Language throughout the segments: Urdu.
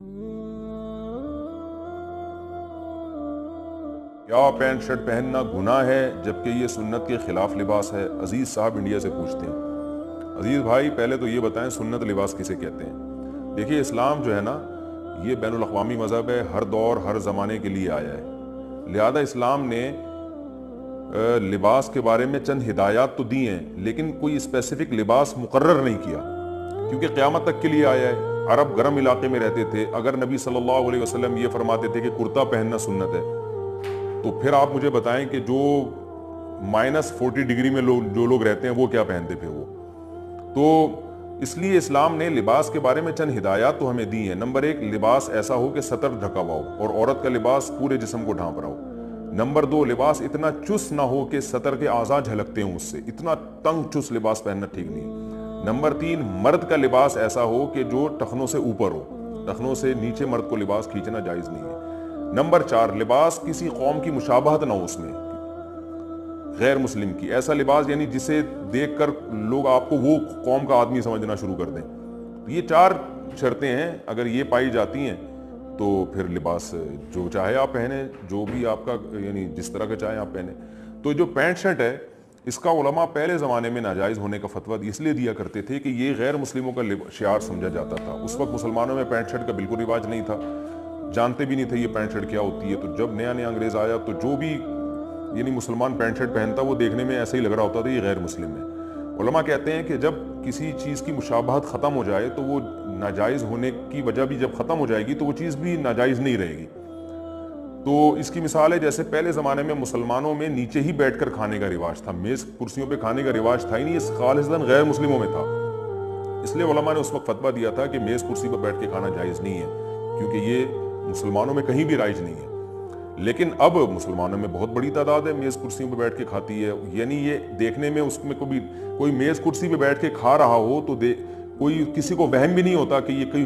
کیا پینٹ شرٹ پہننا گناہ ہے جبکہ یہ سنت کے خلاف لباس ہے؟ عزیز صاحب انڈیا سے پوچھتے ہیں۔ عزیز بھائی پہلے تو یہ بتائیں سنت لباس کسے کہتے ہیں؟ دیکھیے اسلام جو ہے نا یہ بین الاقوامی مذہب ہے، ہر دور ہر زمانے کے لیے آیا ہے، لہذا اسلام نے لباس کے بارے میں چند ہدایات تو دی ہیں لیکن کوئی اسپیسیفک لباس مقرر نہیں کیا، کیونکہ قیامت تک کے لیے آیا ہے۔ عرب گرم علاقے میں رہتے تھے، اگر نبی صلی اللہ علیہ وسلم یہ فرماتے تھے کہ کرتا پہننا سنت ہے، تو پھر آپ مجھے بتائیں کہ جو -40 ڈگری میں جو لوگ رہتے ہیں وہ کیا پہنتے پھر وہ؟ تو اس لیے اسلام نے لباس کے بارے میں چند ہدایات تو ہمیں دی ہیں۔ نمبر 1، لباس ایسا ہو کہ سطر ڈھکا ہوا ہو اور عورت کا لباس پورے جسم کو ڈھانپ رہا ہو۔ نمبر 2، لباس اتنا چس نہ ہو کہ سطر کے اعضاء جھلکتے ہوں، اس سے اتنا تنگ چس لباس پہننا ٹھیک نہیں۔ نمبر 3، مرد کا لباس ایسا ہو کہ جو ٹخنوں سے اوپر ہو، ٹخنوں سے نیچے مرد کو لباس کھینچنا جائز نہیں ہے۔ نمبر 4، لباس کسی قوم کی مشابہت نہ ہو اس میں، غیر مسلم کی، ایسا لباس یعنی جسے دیکھ کر لوگ آپ کو وہ قوم کا آدمی سمجھنا شروع کر دیں۔ تو یہ 4 شرطیں ہیں، اگر یہ پائی جاتی ہیں تو پھر لباس جو چاہے آپ پہنیں، جو بھی آپ کا یعنی جس طرح کا چاہیں آپ پہنیں۔ تو جو پینٹ شرٹ ہے اس کا علماء پہلے زمانے میں ناجائز ہونے کا فتویٰ اس لیے دیا کرتے تھے کہ یہ غیر مسلموں کا شعار سمجھا جاتا تھا۔ اس وقت مسلمانوں میں پینٹ شرٹ کا بالکل رواج نہیں تھا، جانتے بھی نہیں تھے یہ پینٹ شرٹ کیا ہوتی ہے۔ تو جب نیا انگریز آیا تو جو بھی یعنی مسلمان پینٹ شرٹ پہنتا وہ دیکھنے میں ایسا ہی لگ رہا ہوتا تھا یہ غیر مسلم ہے۔ علماء کہتے ہیں کہ جب کسی چیز کی مشابہت ختم ہو جائے تو وہ ناجائز ہونے کی وجہ بھی جب ختم ہو جائے گی تو وہ چیز بھی ناجائز نہیں رہے گی۔ تو اس کی مثال ہے جیسے پہلے زمانے میں مسلمانوں میں نیچے ہی بیٹھ کر کھانے کا رواج تھا، میز کرسیوں پہ کھانے کا رواج تھا ہی نہیں، یہ خالصتاً غیر مسلموں میں تھا۔ اس لیے علماء نے اس وقت فتویٰ دیا تھا کہ میز کرسی پر بیٹھ کے کھانا جائز نہیں ہے، کیونکہ یہ مسلمانوں میں کہیں بھی رائج نہیں ہے۔ لیکن اب مسلمانوں میں بہت بڑی تعداد ہے میز کرسیوں پہ بیٹھ کے کھاتی ہے، یعنی یہ دیکھنے میں اس میں کوئی میز کرسی پہ بیٹھ کے کھا رہا ہو تو کوئی کسی کو وہم بھی نہیں ہوتا کہ یہ کوئی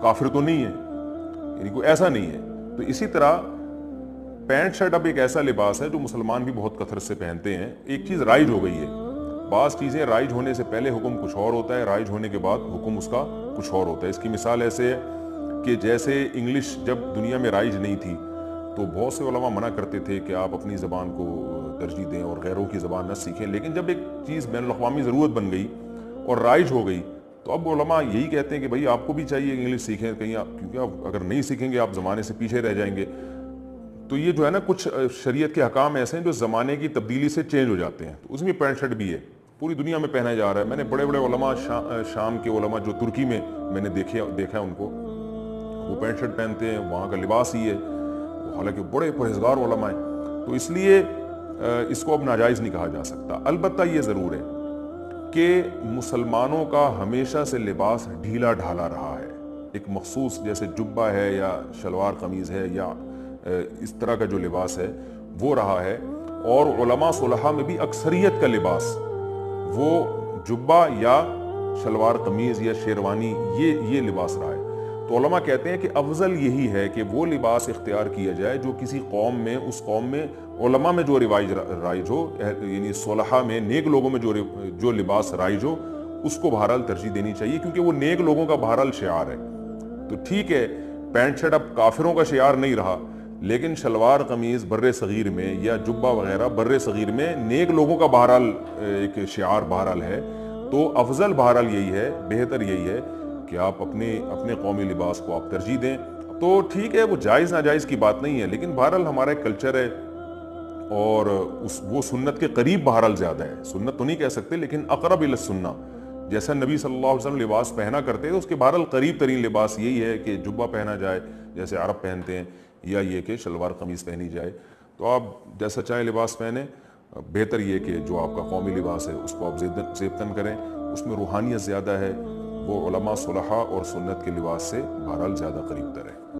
کافر تو نہیں ہے، یعنی کوئی ایسا نہیں ہے۔ تو اسی طرح پینٹ شرٹ اب ایک ایسا لباس ہے جو مسلمان بھی بہت کثرت سے پہنتے ہیں۔ ایک چیز رائج ہو گئی ہے، بعض چیزیں رائج ہونے سے پہلے حکم کچھ اور ہوتا ہے، رائج ہونے کے بعد حکم اس کا کچھ اور ہوتا ہے۔ اس کی مثال ایسے ہے کہ جیسے انگلش جب دنیا میں رائج نہیں تھی تو بہت سے علماء منع کرتے تھے کہ آپ اپنی زبان کو ترجیح دیں اور غیروں کی زبان نہ سیکھیں، لیکن جب ایک چیز بین الاقوامی ضرورت بن گئی اور رائج ہو گئی تو اب علماء یہی کہتے ہیں کہ بھائی آپ کو بھی چاہیے انگلش سیکھیں، کہیں کیونکہ آپ اگر نہیں سیکھیں گے آپ زمانے سے پیچھے رہ جائیں گے۔ تو یہ جو ہے نا کچھ شریعت کے حکام ایسے ہیں جو زمانے کی تبدیلی سے چینج ہو جاتے ہیں، تو اس میں پینٹ شرٹ بھی ہے، پوری دنیا میں پہنا جا رہا ہے۔ میں نے بڑے بڑے علماء شام کے علماء جو ترکی میں نے دیکھا ہے ان کو، وہ پینٹ شرٹ پہنتے ہیں، وہاں کا لباس ہی ہے، حالانکہ بڑے پرہیزگار علماء ہیں۔ تو اس لیے اس کو اب ناجائز نہیں کہا جا سکتا۔ البتہ یہ ضرور ہے کہ مسلمانوں کا ہمیشہ سے لباس ڈھیلا ڈھالا رہا ہے، ایک مخصوص جیسے جبہ ہے یا شلوار قمیض ہے یا اس طرح کا جو لباس ہے وہ رہا ہے، اور علماء صلحاء میں بھی اکثریت کا لباس وہ جبہ یا شلوار قمیض یا شیروانی یہ لباس رہا ہے۔ تو علماء کہتے ہیں کہ افضل یہی ہے کہ وہ لباس اختیار کیا جائے جو کسی قوم میں، اس قوم میں علماء میں جو رائج ہو، یعنی صلحاء میں نیک لوگوں میں جو لباس رائج ہو اس کو بہرحال ترجیح دینی چاہیے، کیونکہ وہ نیک لوگوں کا بہرحال شعار ہے۔ تو ٹھیک ہے پینٹ شرٹ اب کافروں کا شعار نہیں رہا، لیکن شلوار قمیض بر صغیر میں یا جبہ وغیرہ بر صغیر میں نیک لوگوں کا بہرحال ایک شعار بہرحال ہے۔ تو افضل بہرحال یہی ہے، بہتر یہی ہے کہ آپ اپنے قومی لباس کو آپ ترجیح دیں۔ تو ٹھیک ہے وہ جائز ناجائز کی بات نہیں ہے، لیکن بہرحال ہمارا ایک کلچر ہے اور وہ سنت کے قریب بہرحال زیادہ ہے، سنت تو نہیں کہہ سکتے لیکن اقرب الی السنہ، جیسا نبی صلی اللہ علیہ وسلم لباس پہنا کرتے ہیں اس کے بہرحال قریب ترین لباس یہی ہے کہ جبہ پہنا جائے جیسے عرب پہنتے ہیں، یا یہ کہ شلوار قمیض پہنی جائے۔ تو آپ جیسا چاہیں لباس پہنیں، بہتر یہ کہ جو آپ کا قومی لباس ہے اس کو آپ زیبتاً کریں، اس میں روحانیت زیادہ ہے، وہ علماء صلحاء اور سنت کے لباس سے بہرحال زیادہ قریب تر ہے۔